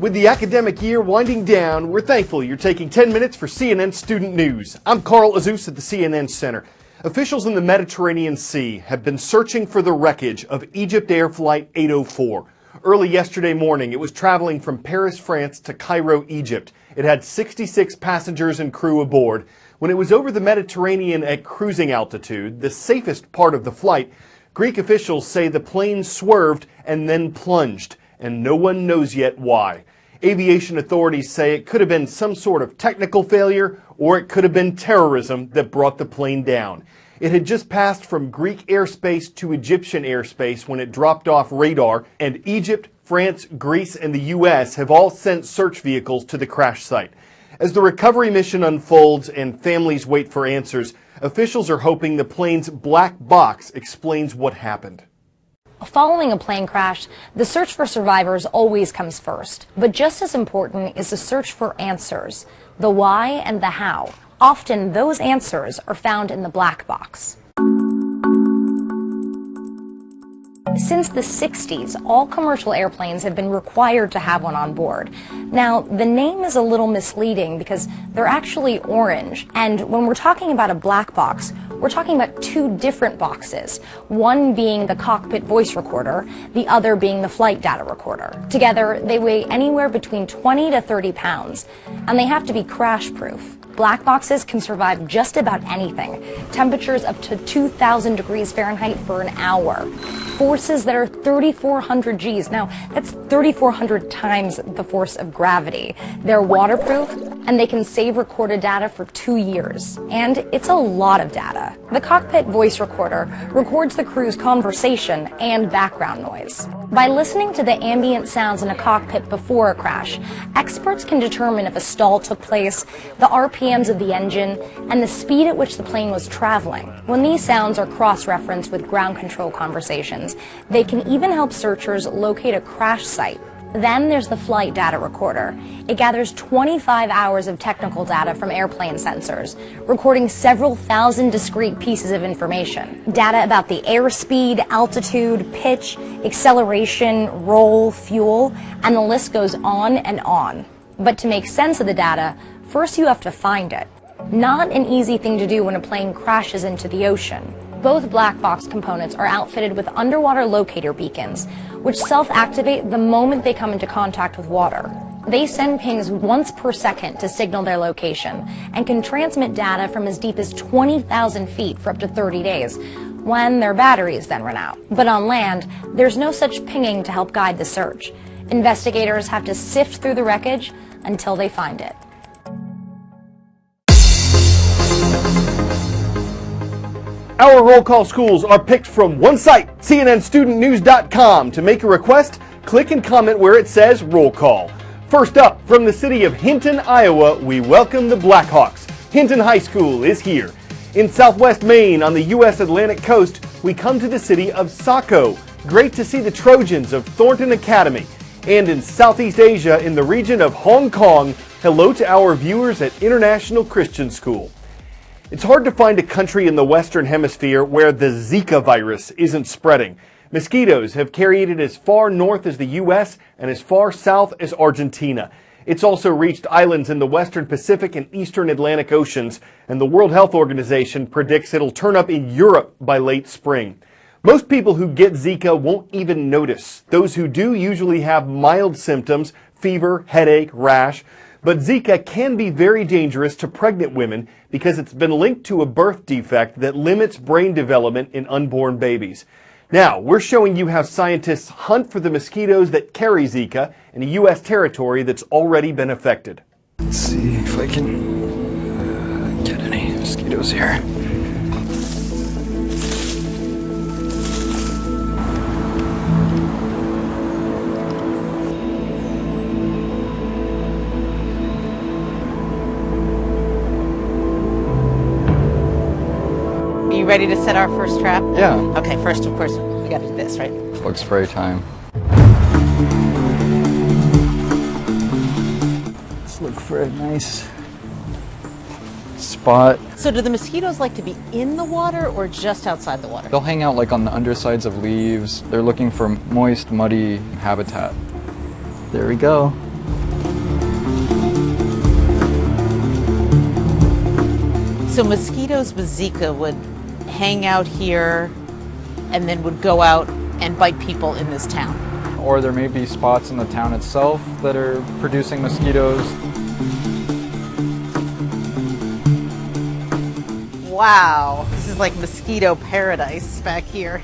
With the academic year winding down, we're thankful you're taking 10 minutes for CNN Student News. I'm Carl Azus at the CNN Center. Officials in the Mediterranean Sea have been searching for the wreckage of Egypt Air Flight 804. Early yesterday morning, it was traveling from Paris, France to Cairo, Egypt. It had 66 passengers and crew aboard. When it was over the Mediterranean at cruising altitude, the safest part of the flight, Greek officials say the plane swerved and then plunged, and no one knows yet why. Aviation authorities say it could have been some sort of technical failure, or it could have been terrorism that brought the plane down. It had just passed from Greek airspace to Egyptian airspace when it dropped off radar, and Egypt, France, Greece, and the U.S. have all sent search vehicles to the crash site. As the recovery mission unfolds and families wait for answers, officials are hoping the plane's black box explains what happened. Following a plane crash, the search for survivors always comes first. But just as important is the search for answers, the why and the how. Often those answers are found in the black box. Since the 60s, all commercial airplanes have been required to have one on board. Now, the name is a little misleading because they're actually orange. And when we're talking about a black box, we're talking about two different boxes, one being the cockpit voice recorder, the other being the flight data recorder. Together, they weigh anywhere between 20 to 30 pounds, and they have to be crash-proof. Black boxes can survive just about anything. Temperatures up to 2,000 degrees Fahrenheit for an hour. Forces that are 3,400 Gs. Now, that's 3,400 times the force of gravity. They're waterproof, and they can save recorded data for 2 years. And it's a lot of data. The cockpit voice recorder records the crew's conversation and background noise. By listening to the ambient sounds in a cockpit before a crash, experts can determine if a stall took place, the RPMs of the engine, and the speed at which the plane was traveling. When these sounds are cross-referenced with ground control conversations, they can even help searchers locate a crash site. Then there's the flight data recorder. It gathers 25 hours of technical data from airplane sensors, recording several thousand discrete pieces of information. Data about the airspeed, altitude, pitch, acceleration, roll, fuel, and the list goes on and on. But to make sense of the data, first you have to find it. Not an easy thing to do when a plane crashes into the ocean. Both black box components are outfitted with underwater locator beacons, which self-activate the moment they come into contact with water. They send pings once per second to signal their location and can transmit data from as deep as 20,000 feet for up to 30 days, when their batteries then run out. But on land, there's no such pinging to help guide the search. Investigators have to sift through the wreckage until they find it. Our roll call schools are picked from one site, cnnstudentnews.com. To make a request, click and comment where it says roll call. First up, from the city of Hinton, Iowa, we welcome the Blackhawks. Hinton High School is here. In southwest Maine, on the U.S. Atlantic coast, we come to the city of Saco. Great to see the Trojans of Thornton Academy. And in Southeast Asia, in the region of Hong Kong, hello to our viewers at International Christian School. It's hard to find a country in the Western Hemisphere where the Zika virus isn't spreading. Mosquitoes have carried it as far north as the U.S. and as far south as Argentina. It's also reached islands in the Western Pacific and Eastern Atlantic Oceans, and the World Health Organization predicts it'll turn up in Europe by late spring. Most people who get Zika won't even notice. Those who do usually have mild symptoms, fever, headache, rash. But Zika can be very dangerous to pregnant women because it's been linked to a birth defect that limits brain development in unborn babies. Now, we're showing you how scientists hunt for the mosquitoes that carry Zika in a U.S. territory that's already been affected. Let's see if I can get any mosquitoes here. Are you ready to set our first trap? Yeah. Okay, first, of course, we gotta do this, right? Looks spray time. Let's look for a nice spot. So do the mosquitoes like to be in the water or just outside the water? They'll hang out like on the undersides of leaves. They're looking for moist, muddy habitat. There we go. So mosquitoes with Zika would hang out here and then would go out and bite people in this town. Or there may be spots in the town itself that are producing mosquitoes. Wow, this is like mosquito paradise back here.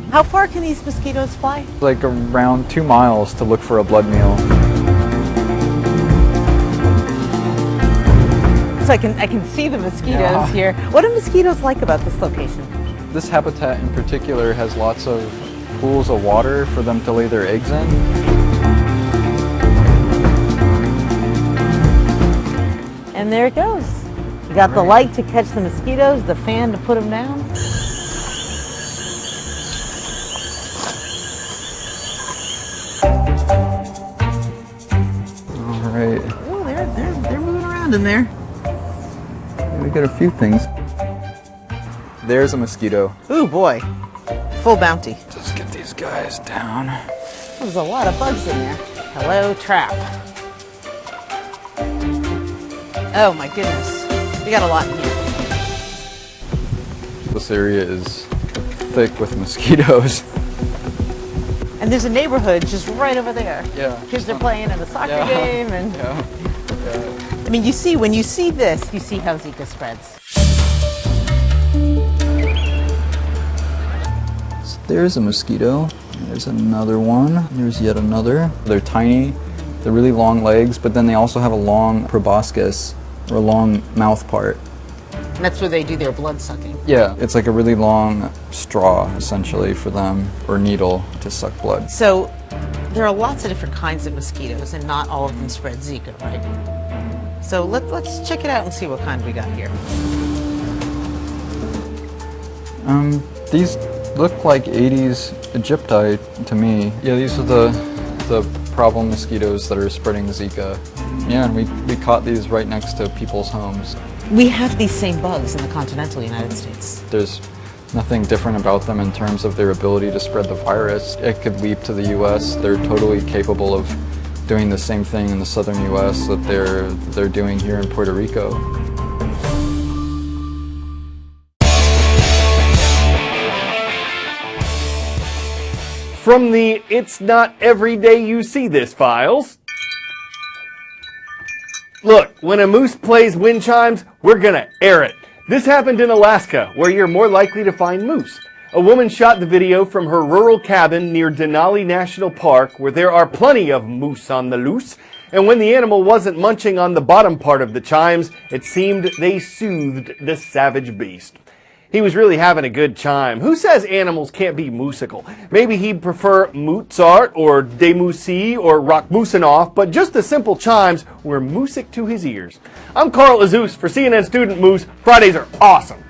How far can these mosquitoes fly? Like around 2 miles to look for a blood meal. So I can see the mosquitoes here. What do mosquitoes like about this location? This habitat in particular has lots of pools of water for them to lay their eggs in. And there it goes. You got the light to catch the mosquitoes, the fan to put them down. All right. Oh, they're moving around in there. We got a few things. There's a mosquito. Ooh, boy. Full bounty. Let's get these guys down. There's a lot of bugs in there. Hello, trap. Oh my goodness. We got a lot in here. This area is thick with mosquitoes. And there's a neighborhood just right over there. Yeah. Kids are playing in a soccer game and Yeah. I mean, when you see this, you see how Zika spreads. So there's a mosquito. There's another one. There's yet another. They're tiny. They're really long legs, but then they also have a long proboscis, or a long mouth part. And that's where they do their blood sucking. Yeah, it's like a really long straw, essentially, for them, or needle to suck blood. So there are lots of different kinds of mosquitoes, and not all of them spread Zika, right? So let's check it out and see what kind we got here. These look like 80s Egypti to me. Yeah, these are the problem mosquitoes that are spreading Zika. Yeah, and we caught these right next to people's homes. We have these same bugs in the continental United States. There's nothing different about them in terms of their ability to spread the virus. It could leap to the US. They're totally capable of doing the same thing in the southern US that they're doing here in Puerto Rico. From the It's Not Every Day You See This files. Look, when a moose plays wind chimes, we're gonna air it. This happened in Alaska, where you're more likely to find moose. A woman shot the video from her rural cabin near Denali National Park, where there are plenty of moose on the loose. And when the animal wasn't munching on the bottom part of the chimes, it seemed they soothed the savage beast. He was really having a good chime. Who says animals can't be musical? Maybe he'd prefer Mozart or Debussy or Rachmaninoff, but just the simple chimes were music to his ears. I'm Carl Azus for CNN Student Moose. Fridays are awesome.